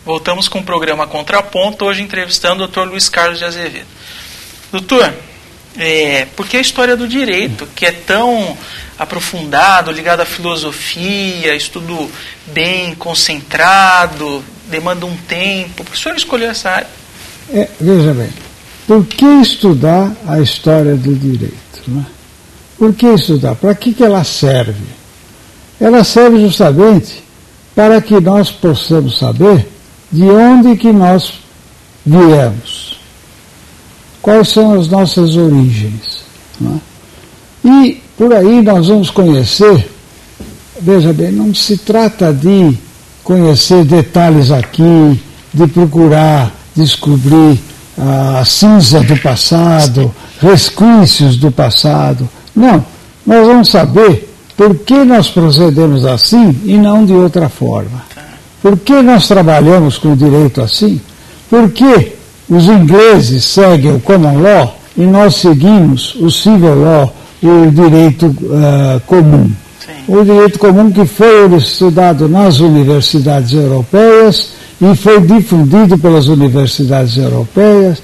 Voltamos com o programa Contraponto, hoje entrevistando o Dr. Luiz Carlos de Azevedo. Doutor, por que a história do direito, que é tão aprofundado, ligado à filosofia, estudo bem concentrado, demanda um tempo, por que o senhor escolheu essa área? Veja bem, por que estudar a história do direito? Né? Por que estudar? Para que ela serve? Ela serve justamente para que nós possamos saber de onde que nós viemos, quais são as nossas origens. Né? E por aí nós vamos conhecer, veja bem, não se trata de conhecer detalhes aqui, de procurar descobrir a cinza do passado, resquícios do passado. Não, nós vamos saber por que nós procedemos assim e não de outra forma. Por que nós trabalhamos com o direito assim? Por que os ingleses seguem o common law e nós seguimos o civil law, o direito comum? Sim. O direito comum que foi estudado nas universidades europeias e foi difundido pelas universidades europeias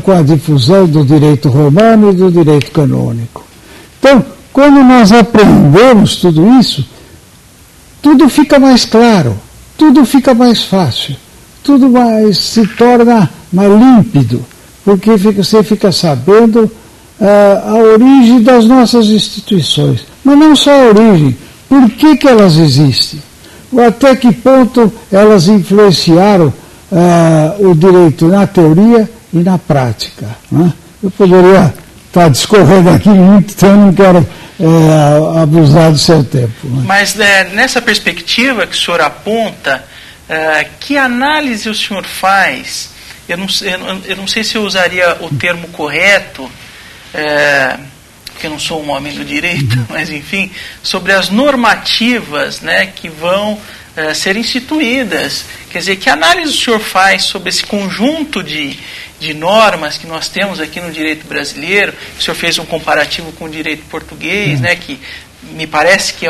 com a difusão do direito romano e do direito canônico. Então, quando nós aprendemos tudo isso, tudo fica mais claro, tudo fica mais fácil, tudo se torna mais límpido, porque você fica sabendo a origem das nossas instituições. Mas não só a origem, por que elas existem? Até que ponto elas influenciaram o direito na teoria e na prática. Né? Eu poderia estar discorrendo aqui muito, então eu não quero abusar do seu tempo. Né? Mas nessa perspectiva que o senhor aponta, que análise o senhor faz? Eu não sei se eu usaria o termo correto, porque eu não sou um homem do direito, mas enfim, sobre as normativas, né, que vão ser instituídas. Quer dizer, que análise o senhor faz sobre esse conjunto de normas que nós temos aqui no direito brasileiro? O senhor fez um comparativo com o direito português, né, que me parece que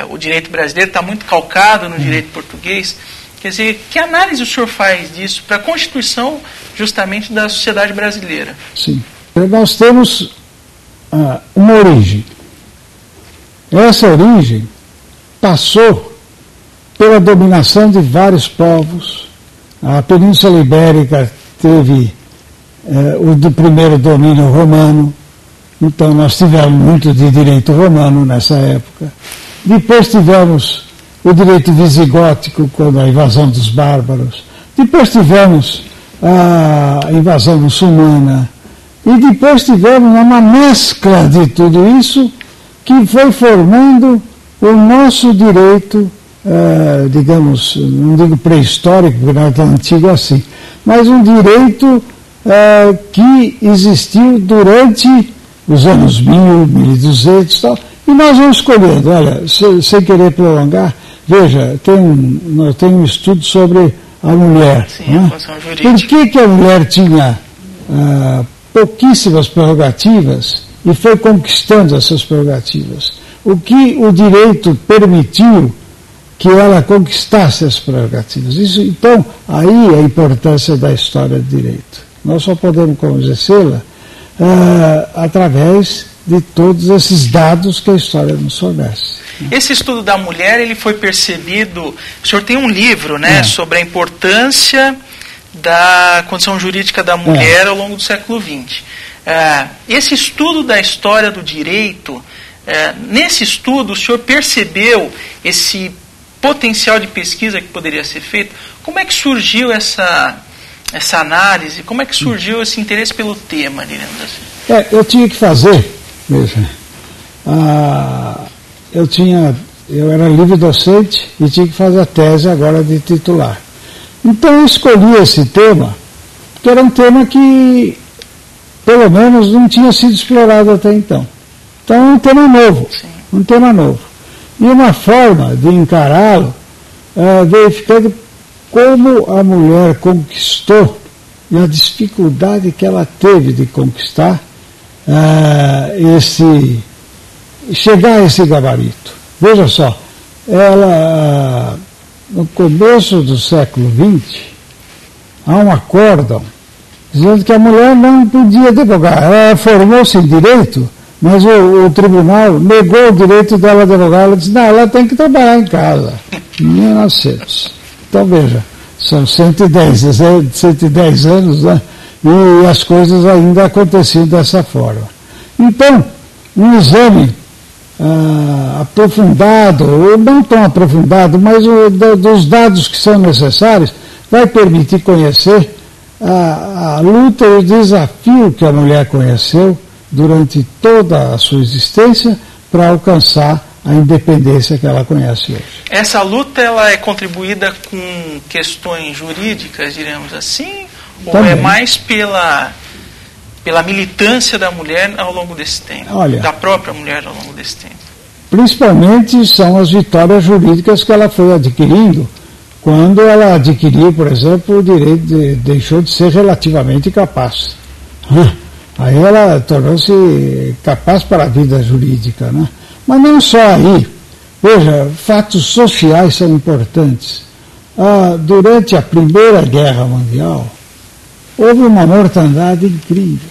o direito brasileiro está muito calcado no direito português. Quer dizer, que análise o senhor faz disso para a constituição justamente da sociedade brasileira? Sim. Nós temos uma origem. Essa origem passou pela dominação de vários povos. A Península Ibérica teve o primeiro domínio romano, então nós tivemos muito de direito romano nessa época. Depois tivemos o direito visigótico, com a invasão dos bárbaros. Depois tivemos a invasão muçulmana. E depois tivemos uma mescla de tudo isso que foi formando o nosso direito, digamos, não digo pré-histórico, porque não é tão antigo assim, mas um direito que existiu durante os anos 1000, 1200 e tal. E nós vamos escolhendo, olha, sem querer prolongar, veja, tem um estudo sobre a mulher. Sim, né? A função jurídica. Por que a mulher tinha pouquíssimas prerrogativas e foi conquistando essas prerrogativas? O que o direito permitiu que ela conquistasse as prerrogativas? Isso, então, aí a importância da história do direito. Nós só podemos conhecê-la através de todos esses dados que a história nos fornece. Esse estudo da mulher, ele foi percebido... O senhor tem um livro, né, sobre a importância da condição jurídica da mulher ao longo do século XX. Esse estudo da história do direito, nesse estudo o senhor percebeu esse potencial de pesquisa que poderia ser feito? Como é que surgiu essa análise? Como é que surgiu esse interesse pelo tema, digamos assim? Eu tinha que fazer, veja, eu era livre docente e tinha que fazer a tese agora de titular. Então eu escolhi esse tema, porque era um tema que, pelo menos, não tinha sido explorado até então. Então é um tema novo, um tema novo. E uma forma de encará-lo, verificando como a mulher conquistou e a dificuldade que ela teve de conquistar chegar a esse gabarito. Veja só, ela no começo do século XX, há um acórdão dizendo que a mulher não podia advogar. Ela formou-se em direito, mas o tribunal negou o direito dela advogar. Ela disse, não, ela tem que trabalhar em casa. 1900. Então, veja, são 110 anos, né? E as coisas ainda aconteciam dessa forma. Então, um exame aprofundado, ou não tão aprofundado, mas dos dados que são necessários, vai permitir conhecer a luta e o desafio que a mulher conheceu durante toda a sua existência para alcançar a independência que ela conhece hoje. Essa luta ela é contribuída com questões jurídicas, diremos assim, Também. ou é mais pela militância da mulher ao longo desse tempo, Olha, da própria mulher ao longo desse tempo? Principalmente são as vitórias jurídicas que ela foi adquirindo quando ela adquiriu, por exemplo, o direito deixou de ser relativamente capaz. Aí ela tornou-se capaz para a vida jurídica, né? Mas não só aí. Veja, fatos sociais são importantes. Durante a Primeira Guerra Mundial, houve uma mortandade incrível.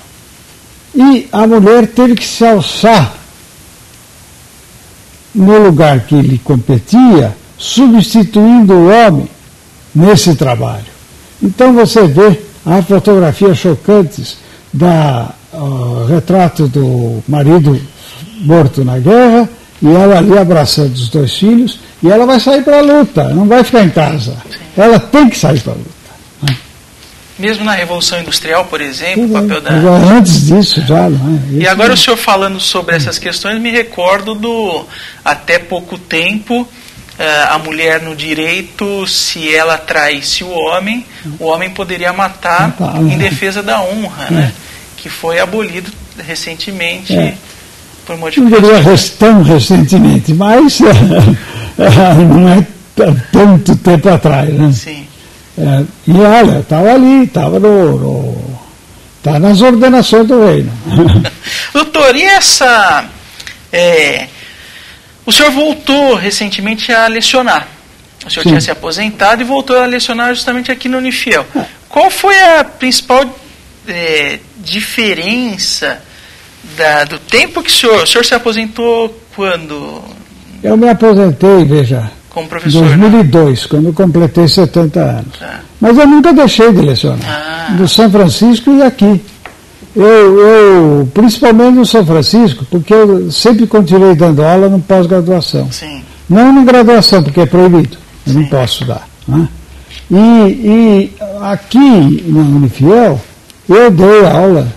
E a mulher teve que se alçar no lugar que lhe competia, substituindo o homem nesse trabalho. Então você vê, há fotografias chocantes retrato do marido morto na guerra, e ela ali abraçando os 2 filhos, e ela vai sair para a luta, não vai ficar em casa. Ela tem que sair para a luta. Mesmo na Revolução Industrial, por exemplo, o papel da... Antes disso já, não é? E agora o senhor falando sobre essas questões, me recordo até pouco tempo, a mulher no direito, se ela traísse o homem poderia matar em defesa da honra, né? Que foi abolido recentemente por modificações. Não diria tão recentemente, mas não é tanto tempo atrás, né? Sim. E olha, estava ali, estava tá nas ordenações do reino. Doutor, e essa... o senhor voltou recentemente a lecionar. O senhor tinha se aposentado e voltou a lecionar justamente aqui no Unifiel. Qual foi a principal diferença do tempo que o senhor se aposentou quando? Eu me aposentei, veja, como professor, em 2002, quando eu completei 70 anos. Mas eu nunca deixei de lecionar, no São Francisco e aqui. Eu principalmente no São Francisco, porque eu sempre continuei dando aula no pós-graduação. Não na graduação, porque é proibido, eu não posso dar. Né? E aqui na Unifiel, eu dei aula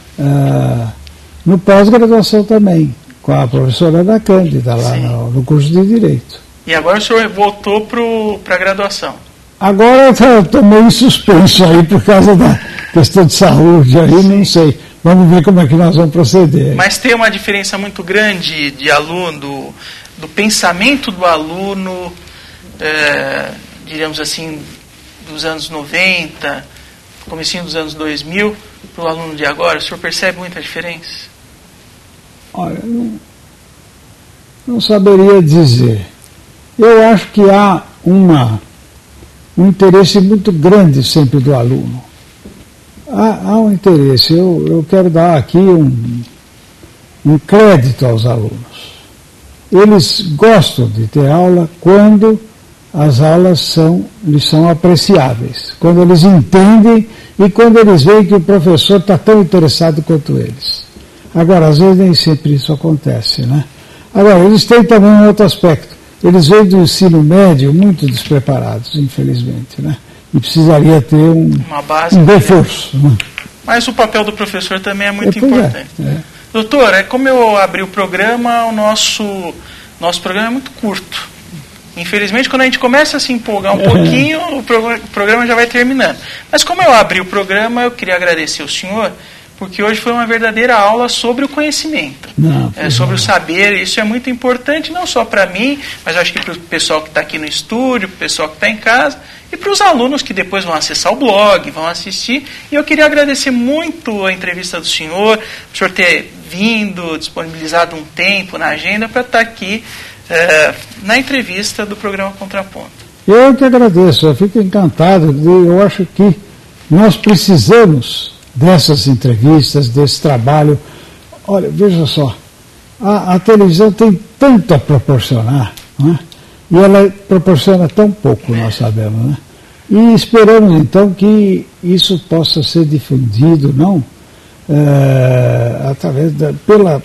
no pós-graduação também, com a professora Ana Cândida, lá no curso de Direito. E agora o senhor voltou para a graduação? Agora eu estou meio suspenso aí por causa da questão de saúde, aí não sei. Vamos ver como é que nós vamos proceder. Mas tem uma diferença muito grande de aluno, do pensamento do aluno, diríamos assim, dos anos 90, comecinho dos anos 2000, para o aluno de agora. O senhor percebe muita diferença? Olha, não saberia dizer. Eu acho que há um interesse muito grande sempre do aluno. Há um interesse. Eu quero dar aqui um crédito aos alunos. Eles gostam de ter aula quando as aulas lhes são apreciáveis, quando eles entendem e quando eles veem que o professor está tão interessado quanto eles. Agora, às vezes nem sempre isso acontece, né? Agora, eles têm também um outro aspecto. Eles vêm do ensino médio muito despreparados, infelizmente, né? E precisaria ter uma base, um reforço. Né? Mas o papel do professor também é muito importante. Doutor, como eu abri o programa, o nosso programa é muito curto. Infelizmente, quando a gente começa a se empolgar um pouquinho, o programa já vai terminando. Mas como eu abri o programa, eu queria agradecer ao senhor, porque hoje foi uma verdadeira aula sobre o conhecimento, sobre o saber. Isso é muito importante, não só para mim, mas eu acho que para o pessoal que está aqui no estúdio, para o pessoal que está em casa, e para os alunos que depois vão acessar o blog, vão assistir. E eu queria agradecer muito a entrevista do senhor, o senhor ter vindo, disponibilizado um tempo na agenda para estar aqui na entrevista do programa Contraponto. Eu que agradeço, eu fico encantado. Eu acho que nós precisamos dessas entrevistas, desse trabalho. Olha, veja só, a televisão tem tanto a proporcionar, não é? E ela proporciona tão pouco, nós sabemos, né? E esperamos então que isso possa ser difundido, não através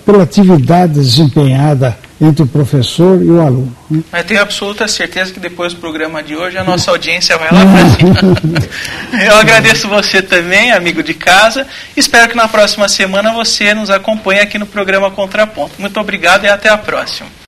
pela atividade desempenhada entre o professor e o aluno. Né? Mas tenho absoluta certeza que depois do programa de hoje a nossa audiência vai lá para cima. Eu agradeço você também, amigo de casa. Espero que na próxima semana você nos acompanhe aqui no programa Contraponto. Muito obrigado e até a próxima.